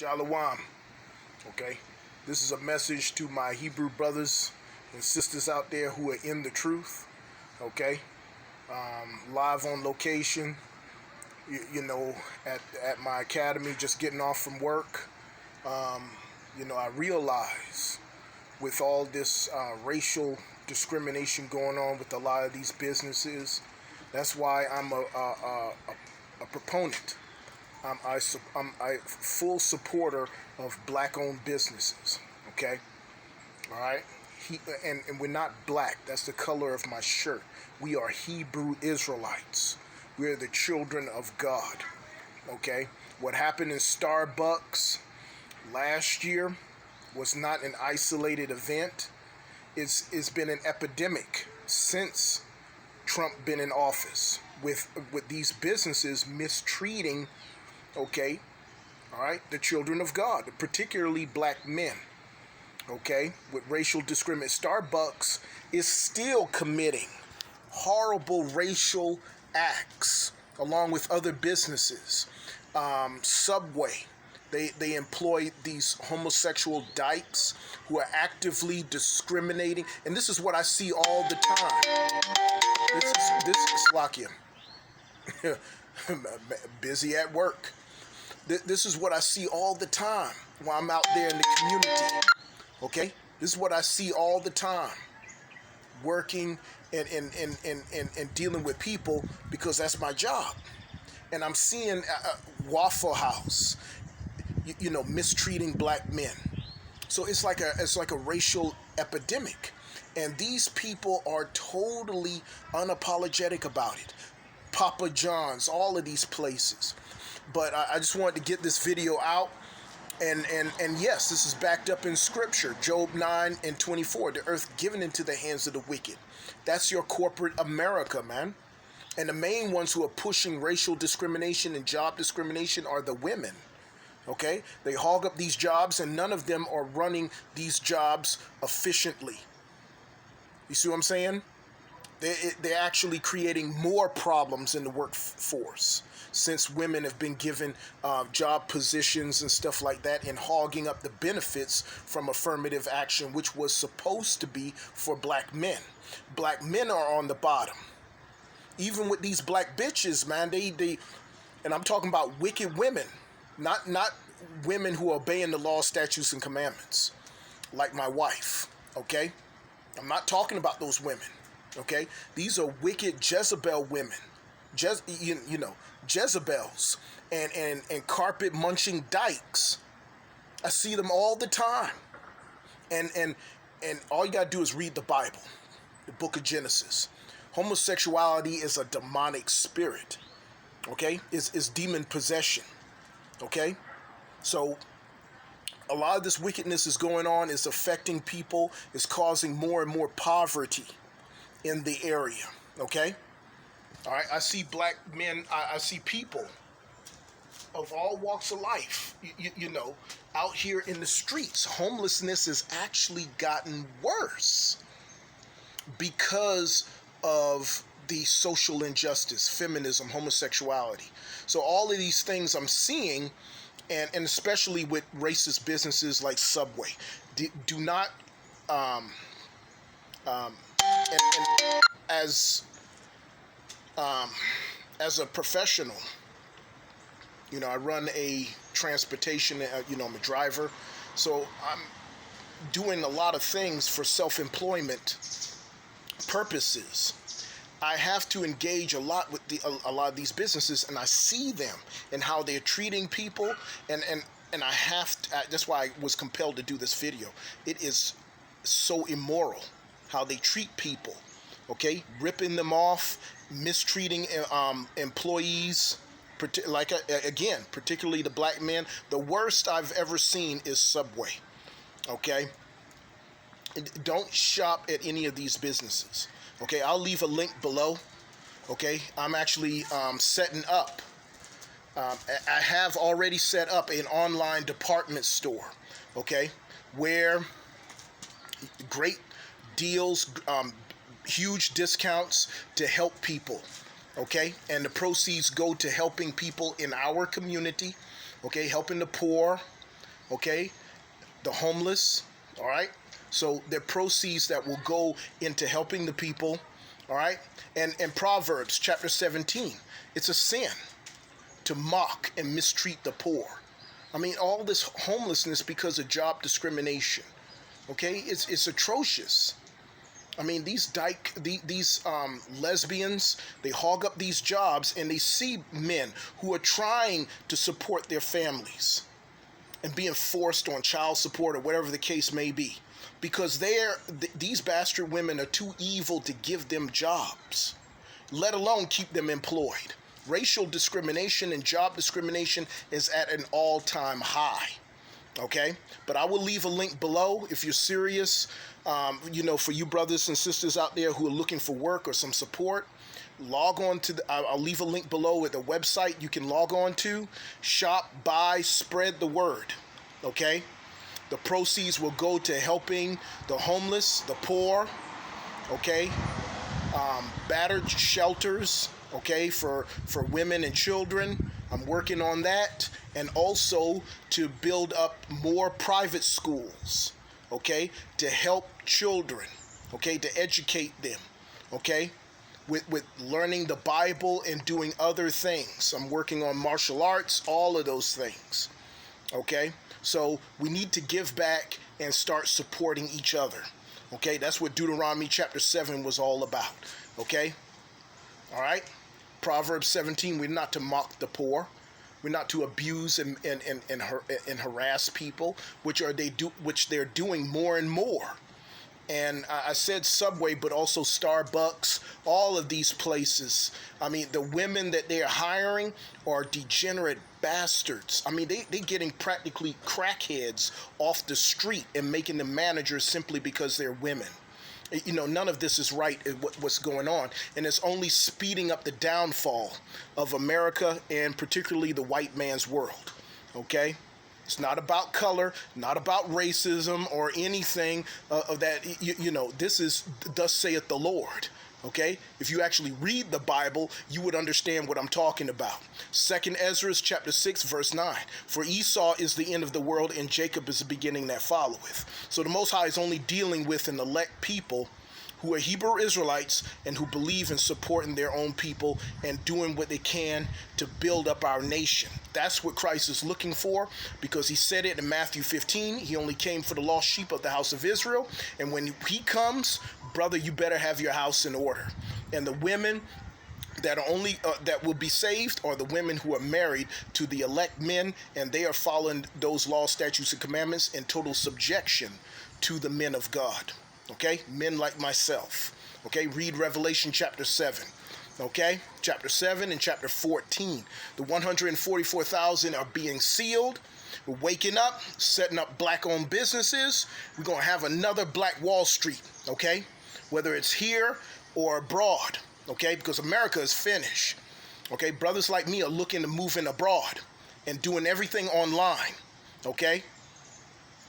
Shalom. Okay, this is a message to my Hebrew brothers and sisters out there who are in the truth. Okay, live on location. At my academy, just getting off from work. I realize with all this racial discrimination going on with a lot of these businesses, that's why I'm a proponent. I'm a full supporter of black-owned businesses. Okay, all right. And we're not black. That's the color of my shirt. We are Hebrew Israelites. We're the children of God. Okay, what happened in Starbucks last year was not an isolated event. It's been an epidemic since Trump been in office with these businesses mistreating, okay, all right, the children of God, particularly black men, okay, with racial discrimination. Starbucks is still committing horrible racial acts along with other businesses. Subway, they employ these homosexual dykes who are actively discriminating, and this is what I see all the time. This is Slakia. Busy at work. This is what I see all the time while I'm out there in the community. Okay, this is what I see all the time, working and dealing with people, because that's my job. And I'm seeing Waffle House, mistreating black men. So it's like a racial epidemic, and these people are totally unapologetic about it. Papa John's, all of these places. But I just wanted to get this video out. And yes, this is backed up in scripture. Job 9:24, the earth given into the hands of the wicked. That's your corporate America, man. And the main ones who are pushing racial discrimination and job discrimination are the women. Okay? They hog up these jobs, and none of them are running these jobs efficiently. You see what I'm saying? They're actually creating more problems in the workforce, since women have been given job positions and stuff like that, and hogging up the benefits from affirmative action, which was supposed to be for black men. Black men are on the bottom. Even with these black bitches, man, they and I'm talking about wicked women, not women who are obeying the law, statutes, and commandments, like my wife, okay? I'm not talking about those women, okay? These are wicked Jezebel women. Jezebels and carpet munching dykes. I see them all the time. And all you gotta do is read the Bible, the book of Genesis. Homosexuality is a demonic spirit, okay? It's demon possession, okay? So a lot of this wickedness is going on, is affecting people, is causing more and more poverty in the area, okay? All right, I see black men, I see people of all walks of life, out here in the streets. Homelessness has actually gotten worse because of the social injustice, feminism, homosexuality. So all of these things I'm seeing, and especially with racist businesses like Subway, do not, as a professional, I run a transportation, I'm a driver, so I'm doing a lot of things for self-employment purposes. I have to engage a lot with a lot of these businesses, and I see them and how they're treating people, and I have to, that's why I was compelled to do this video. It is so immoral how they treat people, okay? Ripping them off, mistreating employees, particularly the black men. The worst I've ever seen is Subway, okay? Don't shop at any of these businesses, okay? I'll leave a link below, okay? I'm actually setting up, I have already set up an online department store, okay, where great deals, huge discounts to help people, okay? And the proceeds go to helping people in our community, okay? Helping the poor, okay, the homeless, all right? So they're proceeds that will go into helping the people, all right? And Proverbs chapter 17, it's a sin to mock and mistreat the poor. I mean, all this homelessness because of job discrimination, okay? It's atrocious. I mean, these lesbians, they hog up these jobs and they see men who are trying to support their families and being forced on child support or whatever the case may be, because these bastard women are too evil to give them jobs, let alone keep them employed. Racial discrimination and job discrimination is at an all-time high. Okay, but I will leave a link below if you're serious. For you brothers and sisters out there who are looking for work or some support, log on to I'll leave a link below at the website you can log on to. Shop, buy, spread the word. Okay, the proceeds will go to helping the homeless, the poor. Okay, battered shelters. Okay, for women and children. I'm working on that, and also to build up more private schools, okay, to help children, okay, to educate them, okay, with learning the Bible and doing other things. I'm working on martial arts, all of those things, okay? So we need to give back and start supporting each other, okay? That's what Deuteronomy chapter 7 was all about, okay? All right? Proverbs 17, we're not to mock the poor. We're not to abuse and harass people, which they're doing more and more. And I said Subway, but also Starbucks, all of these places. I mean, the women that they're hiring are degenerate bastards. I mean, they're getting practically crackheads off the street and making them managers simply because they're women. You know, none of this is right, what's going on. And it's only speeding up the downfall of America and particularly the white man's world, okay? It's not about color, not about racism or anything of that. This is thus saith the Lord, okay? If you actually read the Bible, you would understand what I'm talking about. 2 Ezra chapter 6, verse 9. For Esau is the end of the world, and Jacob is the beginning that followeth. So the Most High is only dealing with an elect people who are Hebrew Israelites and who believe in supporting their own people and doing what they can to build up our nation. That's what Christ is looking for, because he said it in Matthew 15. He only came for the lost sheep of the house of Israel. And when he comes, brother, you better have your house in order. And the women that are only that will be saved are the women who are married to the elect men, and they are following those laws, statutes, and commandments in total subjection to the men of God. Okay, men like myself. Okay, read Revelation chapter 7. Okay, chapter 7 and chapter 14. The 144,000 are being sealed. We're waking up, setting up black-owned businesses. We're going to have another Black Wall Street, okay? Whether it's here or abroad, okay? Because America is finished, okay? Brothers like me are looking to move in abroad and doing everything online, okay?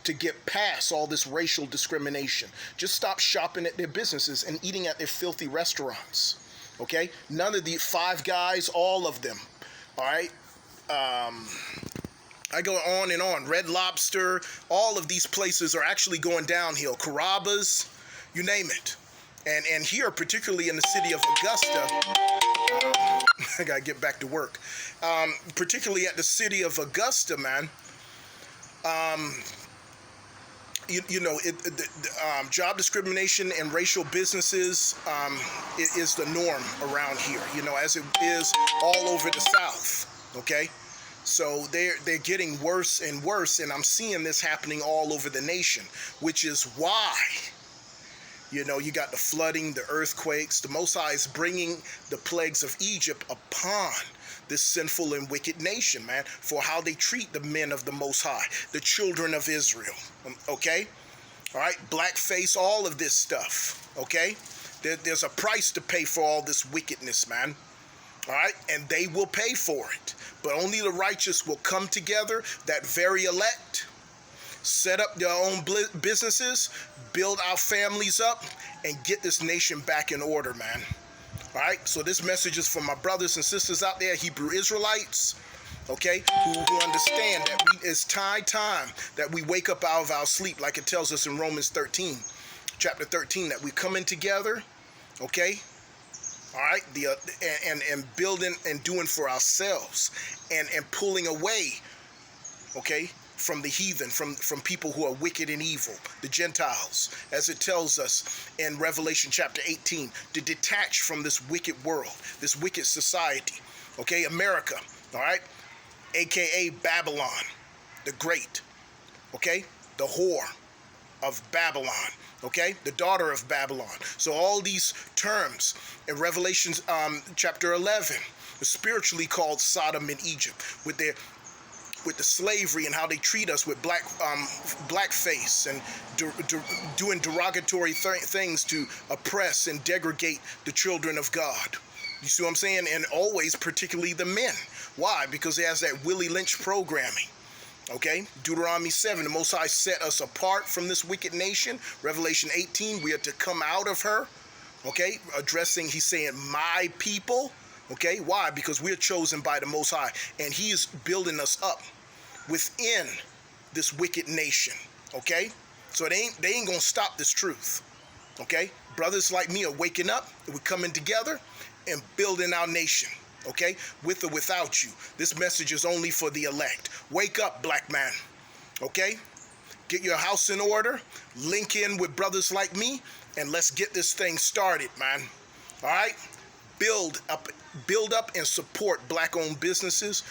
To get past all this racial discrimination. Just stop shopping at their businesses and eating at their filthy restaurants, okay? None of the Five Guys, all of them, all right? I go on and on. Red Lobster, all of these places are actually going downhill. Carrabba's, you name it. And here, particularly in the city of Augusta, I gotta get back to work. Particularly at the city of Augusta, man, job discrimination and racial businesses is the norm around here, as it is all over the South, okay? So they're getting worse and worse, and I'm seeing this happening all over the nation, which is why, you got the flooding, the earthquakes. The Most High is bringing the plagues of Egypt upon this sinful and wicked nation, man, for how they treat the men of the Most High, the children of Israel, okay? All right, blackface, all of this stuff, okay? There's a price to pay for all this wickedness, man. All right, and they will pay for it. But only the righteous will come together, that very elect, set up their own businesses, build our families up, and get this nation back in order, man. All right, so this message is for my brothers and sisters out there, Hebrew Israelites. okay, who understand that it's time that we wake up out of our sleep, like it tells us in Romans 13, chapter 13, that we come in together, okay, all right, and building and doing for ourselves, and pulling away, okay, from the heathen, from people who are wicked and evil, the Gentiles, as it tells us in Revelation chapter 18, to detach from this wicked world, this wicked society, okay, America, all right, aka Babylon the Great, okay, the whore of Babylon, okay, the daughter of Babylon. So all these terms in Revelation chapter 11 are spiritually called Sodom and Egypt, with the slavery and how they treat us with blackface and doing derogatory things to oppress and degrade the children of God. You see what I'm saying? And always, particularly the men. Why? Because it has that Willie Lynch programming. Okay, Deuteronomy 7, the Most High set us apart from this wicked nation. Revelation 18, we are to come out of her. Okay, addressing, he's saying, my people. Okay, why? Because we're chosen by the Most High, and he is building us up within this wicked nation. Okay, so they ain't gonna stop this truth. Okay, brothers like me are waking up, we're coming together and building our nation. Okay, with or without you. This message is only for the elect. Wake up, black man. Okay, get your house in order, link in with brothers like me, and let's get this thing started, man. All right, build up and support black-owned businesses,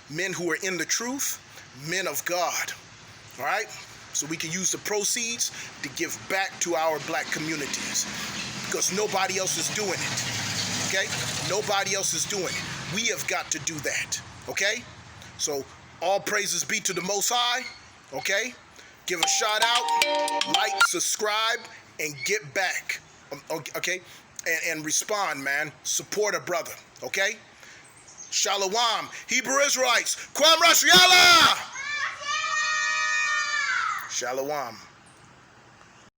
men who are in the truth, men of God. All right, so we can use the proceeds to give back to our black communities, because nobody else is doing it. Okay? Nobody else is doing it. We have got to do that. Okay? So all praises be to the Most High. Okay? Give a shout out, like, subscribe, and get back. Okay? And respond, man. Support a brother. Okay? Shalom. Hebrew Israelites. Kwam Rashiala. Shalom.